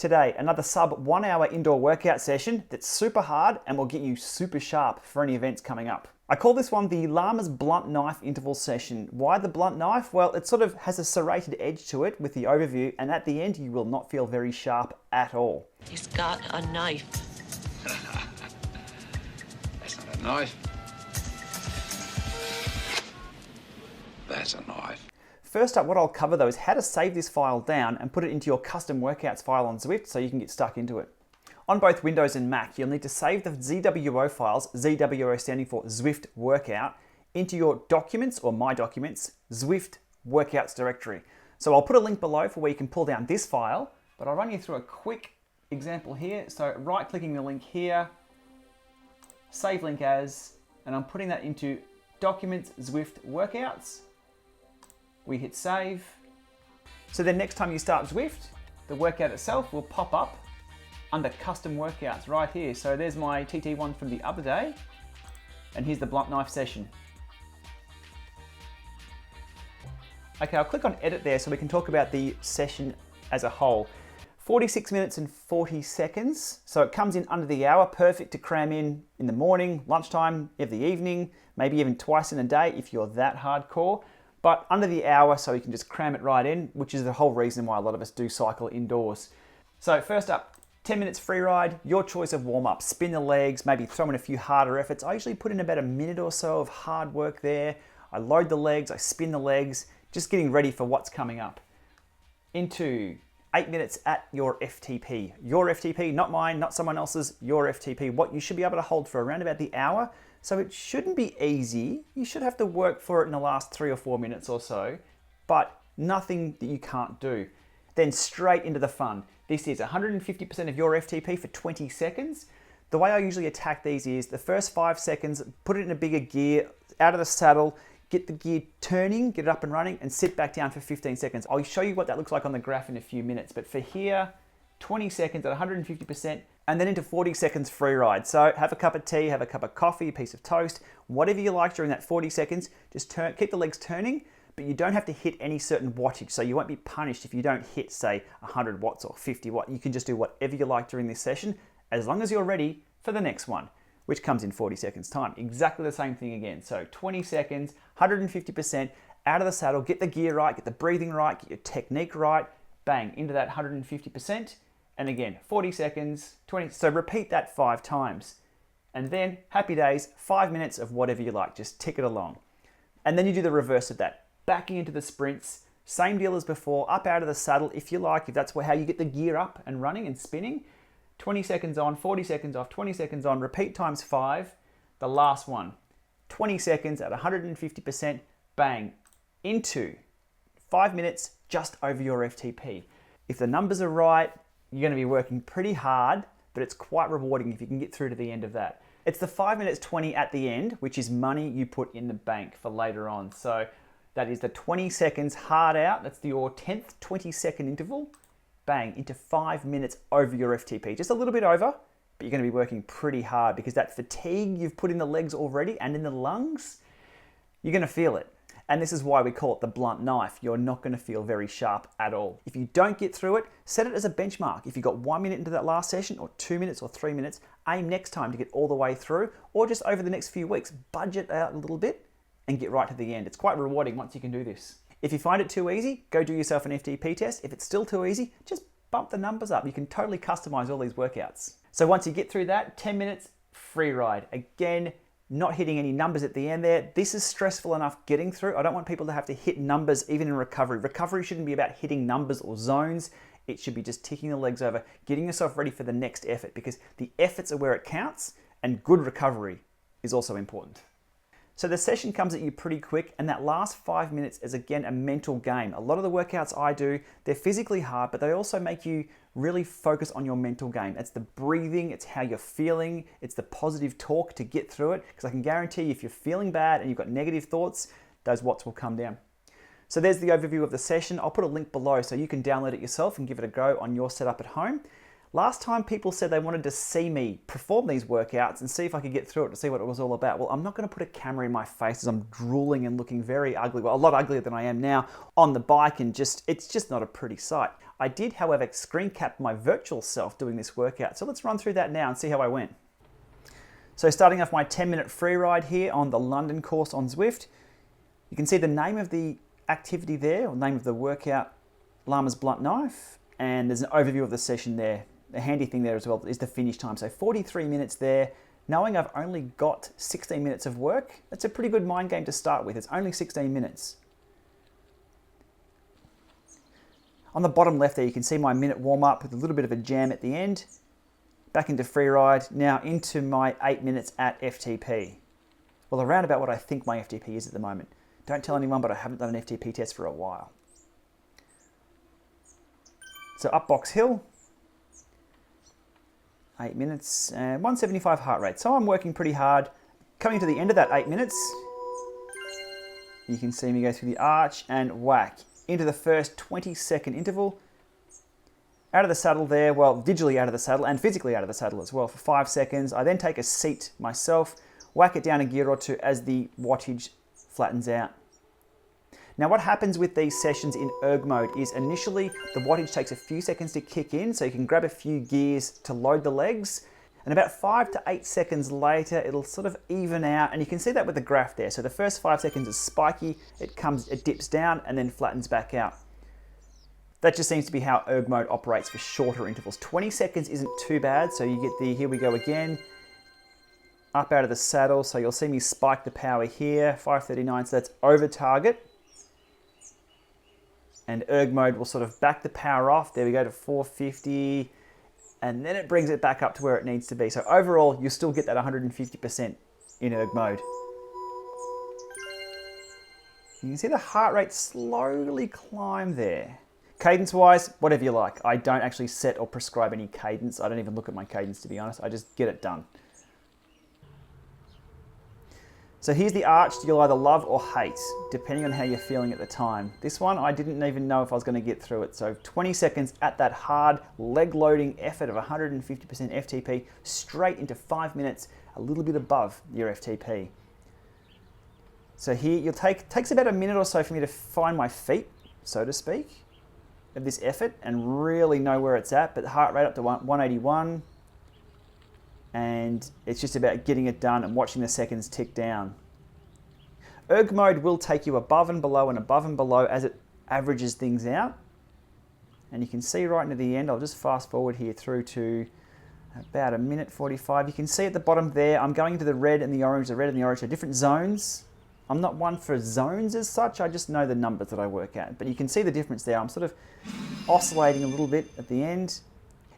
Today, another sub 1 hour indoor workout session that's super hard and will get you super sharp for any events coming up. I call this one the Lama's blunt knife interval session. Why the blunt knife? Well, it sort of has a serrated edge to it with the overview, and at the end you will not feel very sharp at all. He's got a knife. That's not a knife. That's a knife. First up, what I'll cover though is how to save this file down and put it into your custom workouts file on Zwift so you can get stuck into it. On both Windows and Mac, you'll need to save the ZWO files, ZWO standing for Zwift Workout, into your Documents or My Documents, Zwift Workouts directory. So I'll put a link below for where you can pull down this file, but I'll run you through a quick example here. So right-clicking the link here, save link as, and I'm putting that into Documents, Zwift Workouts. We hit save. So then next time you start Zwift, the workout itself will pop up under custom workouts right here. So there's my TT1 from the other day, and here's the blunt knife session. Okay, I'll click on edit there so we can talk about the session as a whole. 46 minutes and 40 seconds. So it comes in under the hour, perfect to cram in the morning, lunchtime, of the evening, maybe even twice in a day if you're that hardcore. But under the hour, so you can just cram it right in, which is the whole reason why a lot of us do cycle indoors. So first up, 10 minutes free ride, your choice of warm up. Spin the legs, maybe throw in a few harder efforts. I usually put in about a minute or so of hard work there. I load the legs, I spin the legs, just getting ready for what's coming up. Into 8 minutes at your FTP. Your FTP, not mine, not someone else's, your FTP. What you should be able to hold for around about the hour. So it shouldn't be easy. You should have to work for it in the last 3 or 4 minutes or so, but nothing that you can't do. Then straight into the fun. This is 150% of your FTP for 20 seconds. The way I usually attack these is the first 5 seconds, put it in a bigger gear, out of the saddle, get the gear turning, get it up and running, and sit back down for 15 seconds. I'll show you what that looks like on the graph in a few minutes, but for here, 20 seconds at 150%, and then into 40 seconds free ride. So have a cup of tea, have a cup of coffee, a piece of toast, whatever you like during that 40 seconds, just keep the legs turning, but you don't have to hit any certain wattage, so you won't be punished if you don't hit, say, 100 watts or 50 watts. You can just do whatever you like during this session, as long as you're ready for the next one, which comes in 40 seconds time. Exactly the same thing again. So 20 seconds, 150%, out of the saddle, get the gear right, get the breathing right, get your technique right, bang, into that 150%. And again, 40 seconds, 20, so repeat that 5 times. And then, happy days, 5 minutes of whatever you like, just tick it along. And then you do the reverse of that, backing into the sprints, same deal as before, up out of the saddle if you like, if that's how you get the gear up and running and spinning. 20 seconds on, 40 seconds off, 20 seconds on, repeat times 5. The last one, 20 seconds at 150%, bang, into 5 minutes just over your FTP. If the numbers are right, you're going to be working pretty hard, but it's quite rewarding if you can get through to the end of that. It's the 5 minutes 20 at the end, which is money you put in the bank for later on. So that is the 20 seconds hard out. That's your 10th 20-second interval. Bang, into 5 minutes over your FTP. Just a little bit over, but you're going to be working pretty hard because that fatigue you've put in the legs already and in the lungs, you're going to feel it. And this is why we call it the blunt knife. You're not going to feel very sharp at all. If you don't get through it, set it as a benchmark. If you got 1 minute into that last session, or 2 minutes or 3 minutes, aim next time to get all the way through, or just over the next few weeks, budget out a little bit and get right to the end. It's quite rewarding once you can do this. If you find it too easy, go do yourself an FTP test. If it's still too easy, just bump the numbers up. You can totally customize all these workouts. So once you get through that, 10 minutes, free ride. Again, not hitting any numbers at the end there. This is stressful enough getting through. I don't want people to have to hit numbers even in recovery. Recovery shouldn't be about hitting numbers or zones. It should be just ticking the legs over, getting yourself ready for the next effort, because the efforts are where it counts, and good recovery is also important. So the session comes at you pretty quick, and that last 5 minutes is again a mental game. A lot of the workouts I do, they're physically hard, but they also make you really focus on your mental game. It's the breathing, it's how you're feeling, it's the positive talk to get through it, because I can guarantee you if you're feeling bad and you've got negative thoughts, those watts will come down. So there's the overview of the session. I'll put a link below so you can download it yourself and give it a go on your setup at home. Last time people said they wanted to see me perform these workouts and see if I could get through it to see what it was all about. Well, I'm not going to put a camera in my face as I'm drooling and looking very ugly, well, a lot uglier than I am now on the bike, and it's just not a pretty sight. I did, however, screen cap my virtual self doing this workout. So let's run through that now and see how I went. So starting off my 10-minute free ride here on the London course on Zwift, you can see the name of the activity there, or name of the workout, Lama's blunt knife, and there's an overview of the session there. The handy thing there as well is the finish time. So 43 minutes there. Knowing I've only got 16 minutes of work, that's a pretty good mind game to start with. It's only 16 minutes. On the bottom left there, you can see my minute warm up with a little bit of a jam at the end. Back into free ride, now into my 8 minutes at FTP. Well, around about what I think my FTP is at the moment. Don't tell anyone, but I haven't done an FTP test for a while. So up Box Hill, 8 minutes and 175 heart rate. So I'm working pretty hard. Coming to the end of that 8 minutes, you can see me go through the arch and whack into the first 20-second interval. Out of the saddle there, well, digitally out of the saddle and physically out of the saddle as well for 5 seconds. I then take a seat myself, whack it down a gear or two as the wattage flattens out. Now what happens with these sessions in erg mode is initially the wattage takes a few seconds to kick in, so you can grab a few gears to load the legs, and about 5 to 8 seconds later it'll sort of even out, and you can see that with the graph there. So the first 5 seconds is spiky, it dips down and then flattens back out. That just seems to be how erg mode operates for shorter intervals. 20 seconds isn't too bad, so you get the, here we go again, up out of the saddle, so you'll see me spike the power here, 539, so that's over target. And erg mode will sort of back the power off. There we go to 450, and then it brings it back up to where it needs to be. So overall, you'll still get that 150% in erg mode. You can see the heart rate slowly climb there. Cadence-wise, whatever you like. I don't actually set or prescribe any cadence. I don't even look at my cadence, to be honest. I just get it done. So here's the arch you'll either love or hate, depending on how you're feeling at the time. This one, I didn't even know if I was going to get through it. So 20 seconds at that hard leg loading effort of 150% FTP, straight into 5 minutes, a little bit above your FTP. So here, takes about a minute or so for me to find my feet, so to speak, of this effort and really know where it's at, but the heart rate up to 181. And it's just about getting it done and watching the seconds tick down. Erg mode will take you above and below as it averages things out. And you can see right into the end, I'll just fast forward here through to about a minute 45. You can see at the bottom there, I'm going into the red and the orange. The red and the orange are different zones. I'm not one for zones as such, I just know the numbers that I work at. But you can see the difference there. I'm sort of oscillating a little bit at the end.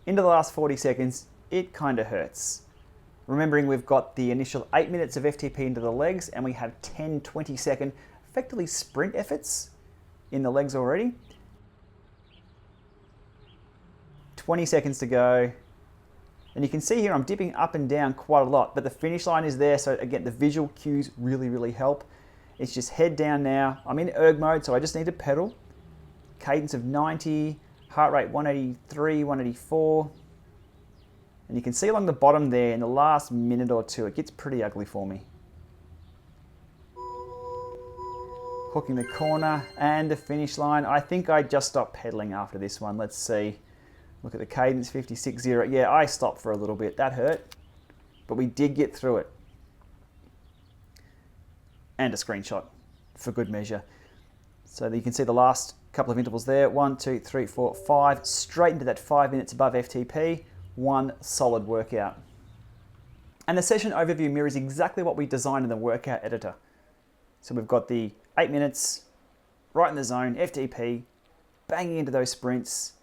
Into the last 40 seconds, it kind of hurts. Remembering we've got the initial 8 minutes of FTP into the legs and we have 10, 20-second effectively sprint efforts in the legs already. 20 seconds to go. And you can see here I'm dipping up and down quite a lot, but the finish line is there. So again, the visual cues really, really help. It's just head down now. I'm in erg mode, so I just need to pedal. Cadence of 90, heart rate 183, 184. And you can see along the bottom there in the last minute or two, it gets pretty ugly for me. Hooking the corner and the finish line. I think I just stopped pedaling after this one. Let's see. Look at the cadence, 56.0. Yeah, I stopped for a little bit. That hurt, but we did get through it. And a screenshot for good measure. So that you can see the last couple of intervals there. 1, 2, 3, 4, 5. Straight into that 5 minutes above FTP. One solid workout. And the session overview mirrors exactly what we designed in the workout editor. So we've got the 8 minutes, right in the zone, FTP, banging into those sprints.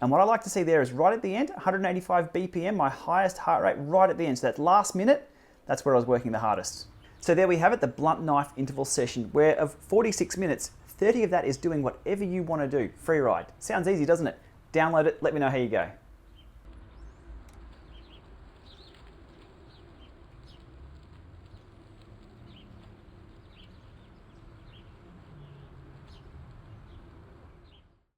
And what I like to see there is right at the end, 185 BPM, my highest heart rate right at the end. So that last minute, that's where I was working the hardest. So there we have it, the blunt knife interval session, where of 46 minutes, 30 of that is doing whatever you want to do, free ride. Sounds easy, doesn't it? Download it, let me know how you go.